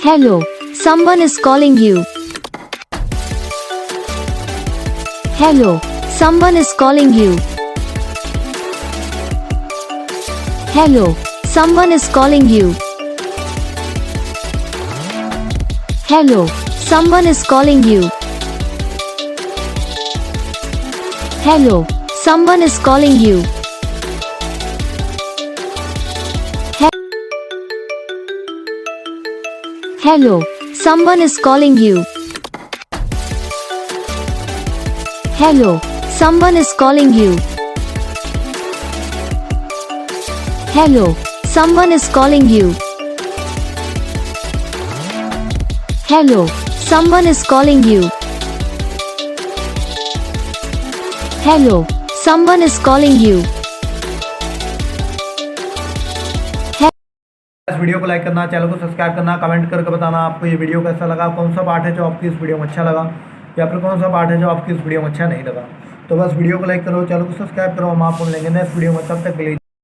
Hello, someone is calling you. Hello, someone is calling you. Hello, someone is calling you. Hello, someone is calling you. Hello, someone is calling you. Hello, someone is calling you. Hello, someone is calling you. Hello, someone is calling you. Hello, someone is calling you. Hello, someone is calling you. इस video को like करना, channel को subscribe करना, comment करके बताना आपको ये video कैसा लगा, कौन सा पार्ट है जो आपकी इस वीडियो में अच्छा लगा या फिर कौन सा पार्ट है जो आपकी इस वीडियो में अच्छा नहीं लगा। तो बस वीडियो को लाइक करो, चैनल को सब्सक्राइब करो। हम आपको मिलेंगे नेक्स्ट वीडियो में, तब तक के लिए।